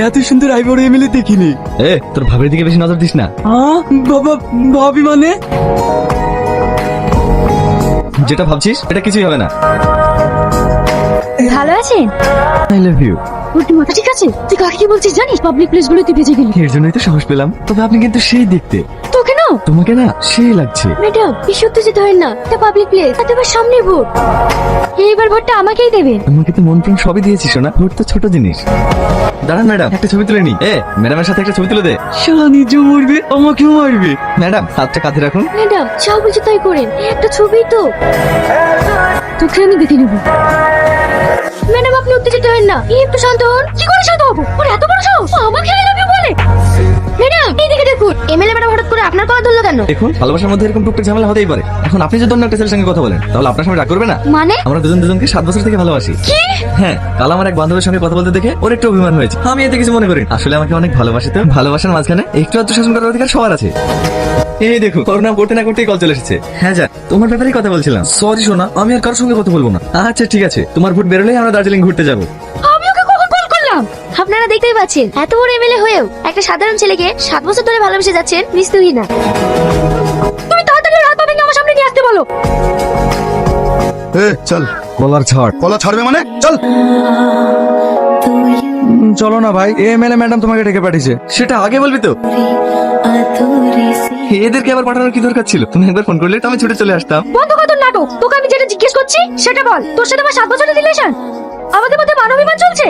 এত সুন্দর আইবড় এমএলএ দেখিনি। তোর ভাবির দিকে বেশি নজর দিস না। বাবা, ভাবি মানে? যেটা ভাবছিস এটা কিছুই হবে না। ভালো আছেন? I love you. ওর মাথা ঠিক আছে? তুই কাকে কি বলছিস জানিস? পাবলিক প্লেস গুলোতে বেজে গেলি। এর জন্যই তো সাহস পেলাম। তবে আপনি কিন্তু সেই দেখতে। তোকে না? তোমাকে না সেই লাগছে। ম্যাডাম, এই সত্যি যেতে হয় না, এটা পাবলিক প্লেস, আর তোমার সামনে ভোট। এইবার ভোটটা আমাকেই দেবেন। আমাকে তো মন প্রাণ সবই দিয়েছিস না, ভোট তো ছোট জিনিস। দাঁড়ান ম্যাডাম, একটা ছবি তুলে নি। ম্যাডামের সাথে একটা ছবি তুলে দে। শালা নিজেও মরবে, আমাকেও মারবে। ম্যাডাম হাতটা কাঁধে রাখুন। ম্যাডাম, যা বলছি তাই করেন, এই একটা ছবি তো। তোকে আমি দেখে নেব। ম্যাডাম, আপনি উত্তেজিত হন না, একটু শান্ত হন। কি করে শান্ত হবো? ওর এত বড় সাহস, আমাকে আই লাভ ইউ বলে। ম্যাডাম, এইদিকে দেখুন, এমএলএ ম্যাডাম হঠাৎ করে আপনার কথা ধরলো কেন? দেখুন, ভালোবাসার মধ্যে এরকম টুকটাক ঝামেলা হতেই পারে। এখন আপনি যদি অন্য একটা ছেলের সঙ্গে কথা বলেন, তাহলে আপনার সামনে রাগ করবে না? মানে? আমরা দুজনকে 7 বছর থেকে ভালোবাসি। কি? হ্যাঁ, কাল আমার এক বান্ধবের সঙ্গে কথা বলতে দেখে ওর একটু অভিমান হয়েছে। আমি এতে কিছু মনে করি না। আসলে আমাকে অনেক ভালোবাসে তো। ভালোবাসার মাঝখানে একটু আত্মশাসন করার অধিকার সবার আছে। এই দেখো, করোনা করতে না করতেই কল চলে এসেছে। হ্যাঁ যা, তোমার ব্যাপারেই কথা বলছিলাম। সরি সোনা, আমি আর কারোর সঙ্গে কথা বলবো না। আচ্ছা ঠিক আছে, তোমার ভোট বেরোলেই আমরা দার্জিলিং ঘুরতে যাবো। আমি ওকে কখন কল করলাম? আপনারা দেখতেই পাচ্ছেন, এত বড় এমএলএ হয়েও একটা সাধারণ ছেলেকে 7 বছর ধরে ভালোবেসে যাচ্ছেন, নিস্তুহী না। তুমি তাড়াতাড়ি ওর হাত পা ভেঙে আমার সামনে নিয়ে আসতে বলো। চল। কলার ছাড়। কলা ছাড়বে মানে? চল। চলো না ভাই, এমএলএ ম্যাডাম তোমাকে ডেকে পাঠিয়েছে। সেটা আগে বলবি তো। এদেরকে আবার পাঠানোর কি দরকার ছিল? তুমি একবার ফোন করলে তো আমি ছুটে চলে আসতাম। বন্ধ কর তোর নাটক। তোকে আমি যেটা জিজ্ঞেস করছি সেটা বল। তোর সাথে আমার 7 বছরের রিলেশন, আমাদের মধ্যে মানবিমান চলছে,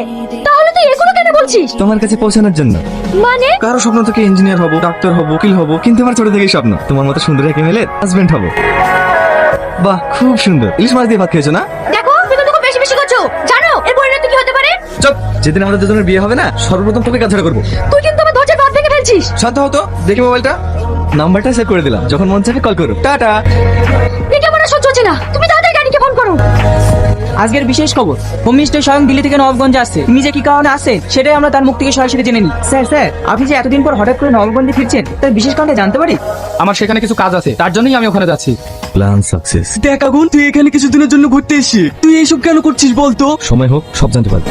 তাহলে তুই এগুলো কেন বলছিস? তোমার কাছে পৌঁছানোর জন্য। মানে? কারো স্বপ্ন থেকে ইঞ্জিনিয়ার হবো, ডাক্তার হবো, উকিল হবো, কিন্তু আমার ছোট থেকেই স্বপ্ন তোমার মতো সুন্দর এক এমএলএ হাজবেন্ড হবো। বাহ, খুব সুন্দর। ইলিশ মাছ দিয়ে ভাত খেয়েছো না? দেখো, তুমি তো খুব বেশি বেশি করছো। জানো এর পরিণতি কি হতে পারে? চুপ। যেদিন আমাদের দুজনের বিয়ে হবে না, সর্বপ্রথম তোকে কাজ করবো। তুই কিন্তু আমার ধৈর্যের বাঁধ ভেঙে ফেলছিস। শান্ত হতো, দেখি মোবাইলটা। নাম্বারটা সেভ করে দিলাম, যখন মন চাইবে কল করো। টাটা। এটা আমার আর সহ্য হচ্ছে না, তুমি তাড়াতাড়ি গাড়িকে ফোন করো। আজকের বিশেষ খবর, হোম মিনিস্টার স্বয়ং দিল্লি থেকে নবাবগঞ্জে আসছে। তিনি যে কি কারণে আসছেন সেটাই আমরা তার মুখ থেকে সরাসরি জেনে নিই। স্যার, আপনি যে এতদিন পর হঠাৎ করে নবাবগঞ্জে ফিরছেন, তার বিশেষ কারণটা জানতে পারি? আমার সেখানে কিছু কাজ আছে, তার জন্যই আমি ওখানে যাচ্ছি। Plan success. দেখ আগুন, তুই এখানে কিছুদিনের জন্য ঘুরতে এসেছিস, তুই এইসব কেন করছিস বলতো? সময় হোক সব জানতে পারবে।